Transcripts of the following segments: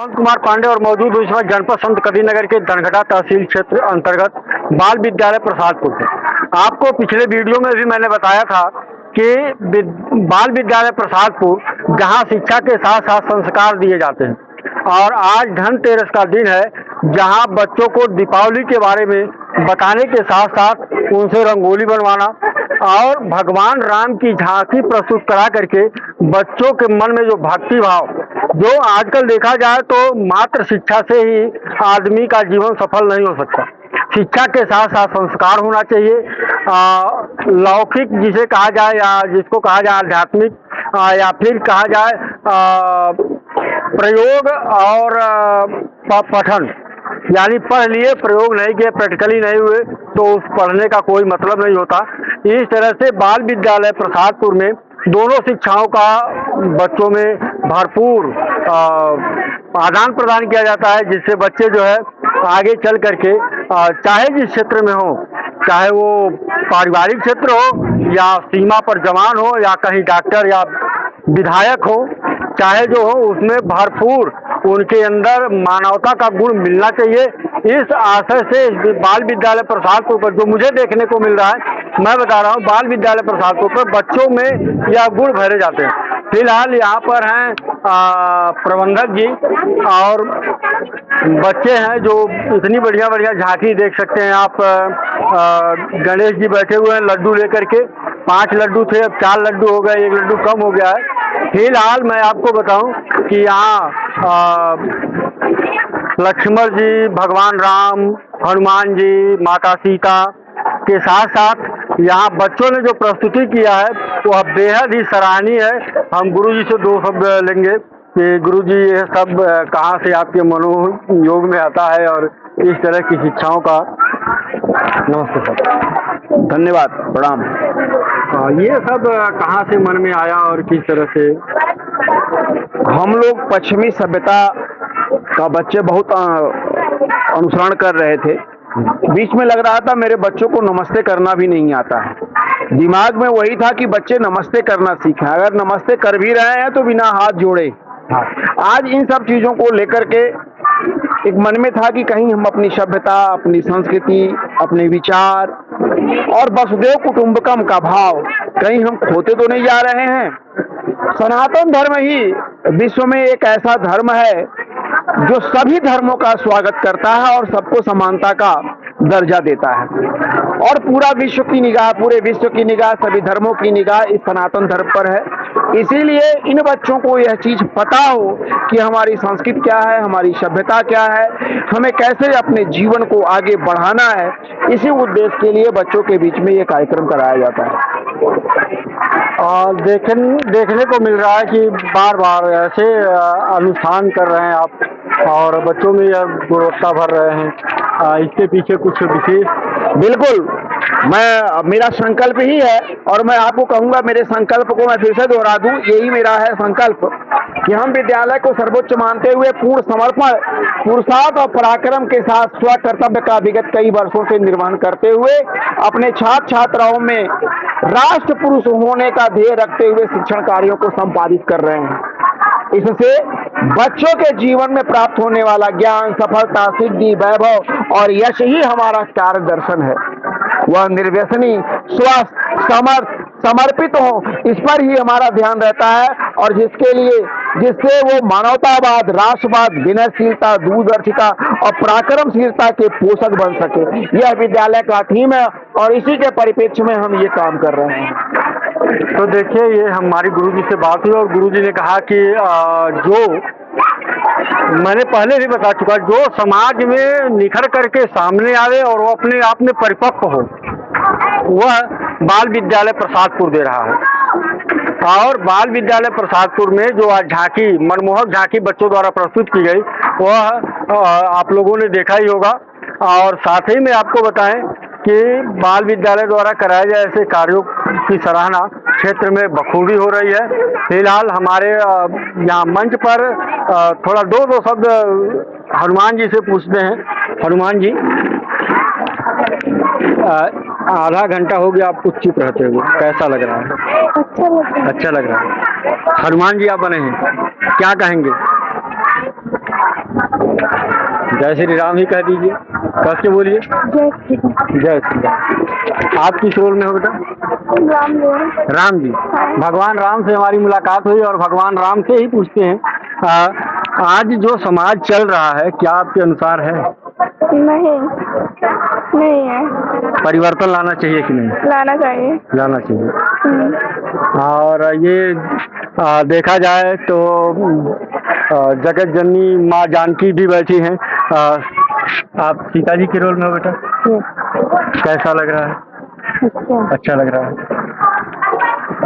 पवन कुमार पांडे और मौजूद हूँ इस वक्त जनपद संत कबीरनगर के दनघटा तहसील क्षेत्र अंतर्गत बाल विद्यालय प्रसादपुर से। आपको पिछले वीडियो में भी मैंने बताया था कि बाल विद्यालय प्रसादपुर जहाँ शिक्षा के साथ साथ संस्कार दिए जाते हैं, और आज धनतेरस का दिन है जहाँ बच्चों को दीपावली के बारे में बताने के साथ साथ उनसे रंगोली बनवाना और भगवान राम की झांकी प्रस्तुत करा करके बच्चों के मन में जो भक्ति भाव, जो आजकल देखा जाए तो मात्र शिक्षा से ही आदमी का जीवन सफल नहीं हो सकता। शिक्षा के साथ साथ संस्कार होना चाहिए। लौकिक जिसे कहा जाए या जिसको कहा जाए आध्यात्मिक, या फिर कहा जाए प्रयोग और पठन, यानी पढ़ लिए प्रयोग नहीं किए, प्रैक्टिकली नहीं हुए तो उस पढ़ने का कोई मतलब नहीं होता। इस तरह से बाल विद्यालय प्रसादपुर में दोनों शिक्षाओं का बच्चों में भरपूर आदान प्रदान किया जाता है, जिससे बच्चे जो है आगे चल करके चाहे जिस क्षेत्र में हो, चाहे वो पारिवारिक क्षेत्र हो या सीमा पर जवान हो या कहीं डॉक्टर या विधायक हो, चाहे जो हो उसमें भरपूर उनके अंदर मानवता का गुण मिलना चाहिए। इस आशय से बाल विद्यालय प्रसादपुर पर जो मुझे देखने को मिल रहा है, मैं बता रहा हूँ, बाल विद्यालय प्रसादपुर पर बच्चों में यह गुण भरे जाते हैं। फिलहाल यहाँ पर हैं प्रबंधक जी और बच्चे हैं जो इतनी बढ़िया बढ़िया झांकी देख सकते हैं आप। गणेश जी बैठे हुए हैं लड्डू लेकर के। 5 लड्डू थे, अब 4 लड्डू हो गए, 1 लड्डू कम हो गया है। फिलहाल मैं आपको बताऊं कि यहाँ लक्ष्मण जी, भगवान राम, हनुमान जी, माता सीता के साथ साथ यहाँ बच्चों ने जो प्रस्तुति किया है वह बेहद ही सराहनीय है। हम गुरु जी से 2 शब्द लेंगे कि गुरु जी ये सब कहाँ से आपके मनोयोग में आता है और इस तरह की शिक्षाओं का। नमस्ते सर। धन्यवाद, प्रणाम। ये सब कहाँ से मन में आया और किस तरह से? हम लोग पश्चिमी सभ्यता का बच्चे बहुत अनुसरण कर रहे थे। बीच में लग रहा था मेरे बच्चों को नमस्ते करना भी नहीं आता है। दिमाग में वही था कि बच्चे नमस्ते करना सीखें, अगर नमस्ते कर भी रहे हैं तो बिना हाथ जोड़े। आज इन सब चीज़ों को लेकर के एक मन में था कि कहीं हम अपनी सभ्यता, अपनी संस्कृति, अपने विचार और वसुदेव कुटुंबकम का भाव कहीं हम खोते तो नहीं जा रहे हैं। सनातन धर्म ही विश्व में एक ऐसा धर्म है जो सभी धर्मों का स्वागत करता है और सबको समानता का दर्जा देता है, और पूरा विश्व की निगाह, पूरे विश्व की निगाह, सभी धर्मों की निगाह इस सनातन धर्म पर है। इसीलिए इन बच्चों को यह चीज पता हो कि हमारी संस्कृति क्या है, हमारी सभ्यता क्या है, हमें कैसे अपने जीवन को आगे बढ़ाना है, इसी उद्देश्य के लिए बच्चों के बीच में ये कार्यक्रम कराया जाता है। और देखने को मिल रहा है कि बार बार ऐसे अनुष्ठान कर रहे हैं आप और बच्चों में यह गुणवत्ता भर रहे हैं। इसके पीछे कुछ विशेष? बिल्कुल, मेरा संकल्प ही है और मैं आपको कहूंगा, मेरे संकल्प को मैं फिर से दोहरा दूं, यही मेरा है संकल्प कि हम विद्यालय को सर्वोच्च मानते हुए पूर्ण समर्पण, पुरुषार्थ और पराक्रम के साथ स्व कर्तव्य का विगत कई वर्षों से निर्वहन करते हुए अपने छात्र छात्राओं में राष्ट्र पुरुष होने का ध्येय रखते हुए शिक्षण कार्यों को संपादित कर रहे हैं। इससे बच्चों के जीवन में प्राप्त होने वाला ज्ञान, सफलता, सिद्धि, वैभव और यश ही हमारा कार्य दर्शन है। वह निर्व्यसनी, स्वस्थ, समर्पित हो, इस पर ही हमारा ध्यान रहता है, और जिससे वो मानवतावाद, राष्ट्रवाद, विनयशीलता, दूरदर्शिता और पराक्रमशीलता के पोषक बन सके। यह विद्यालय का थीम है और इसी के परिप्रेक्ष्य में हम ये काम कर रहे हैं। तो देखिए, ये हमारी गुरुजी से बात हुई और गुरुजी ने कहा कि जो मैंने पहले भी बता चुका, जो समाज में निखर करके सामने आवे और वो अपने आप में परिपक्व हो, वह बाल विद्यालय प्रसादपुर दे रहा है। और बाल विद्यालय प्रसादपुर में जो आज झांकी, मनमोहक झांकी बच्चों द्वारा प्रस्तुत की गई, वह आप लोगों ने देखा ही होगा। और साथ ही में आपको बताएं कि बाल विद्यालय द्वारा कराए गए ऐसे कार्यों की सराहना क्षेत्र में बखूबी हो रही है। फिलहाल हमारे यहाँ मंच पर थोड़ा 2 शब्द हनुमान जी से पूछते हैं। हनुमान जी, आधा घंटा हो गया आपको चुप रहते हुए, कैसा लग रहा है? अच्छा लग रहा है। हनुमान जी आप बने हैं, क्या कहेंगे? जय श्री राम ही कह दीजिए, कह के बोलिए। जय श्री राम। जय श्री राम। आप किस रोल में हो बेटा? राम बोल। राम जी। भगवान राम से हमारी मुलाकात हुई और भगवान राम से ही पूछते हैं, आज जो समाज चल रहा है क्या आपके अनुसार है? नहीं, नहीं है। परिवर्तन लाना चाहिए कि नहीं? लाना चाहिए। लाना चाहिए। और ये देखा जाए तो जगत जननी माँ जानकी भी बैठी हैं। आप सीता जी के रोल में हो बेटा, कैसा लग रहा है? अच्छा। अच्छा लग रहा है।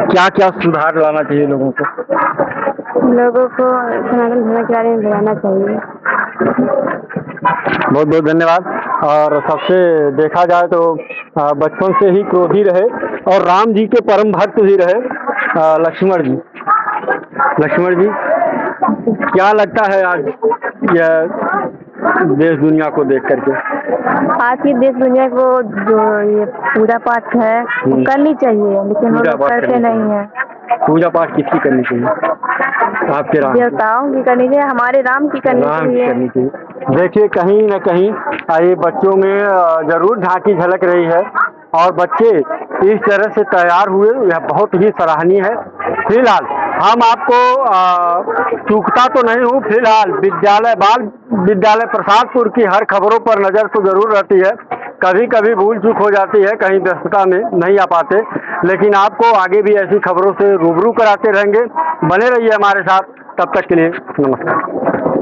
क्या क्या सुधार लाना चाहिए लोगों को? लोगों को सनातन धर्म के बारे में बताना चाहिए। बहुत बहुत धन्यवाद। और सबसे देखा जाए तो बचपन से ही क्रोधी रहे और राम जी के परम भक्त भी रहे लक्ष्मण जी। लक्ष्मण जी, क्या लगता है आज यह देश दुनिया को देख करके? आज की देश दुनिया को जो ये पूजा पाठ है वो करनी चाहिए, लेकिन वो पूजा लोग पाठ करते करनी नहीं है। पूजा पाठ किसकी करनी चाहिए? आपके राम देवताओं की करनी चाहिए, हमारे राम की करनी राम की चाहिए। करनी चाहिए। देखिए कहीं न कहीं ये बच्चों में जरूर झांकी झलक रही है और बच्चे इस तरह से तैयार हुए, यह बहुत ही सराहनीय है। फिलहाल हम आपको चूकता तो नहीं हूँ, फिलहाल बाल विद्यालय प्रसादपुर की हर खबरों पर नज़र तो जरूर रहती है। कभी कभी भूल चूक हो जाती है, कहीं व्यस्तता में नहीं आ पाते, लेकिन आपको आगे भी ऐसी खबरों से रूबरू कराते रहेंगे। बने रहिए हमारे साथ, तब तक के लिए नमस्कार।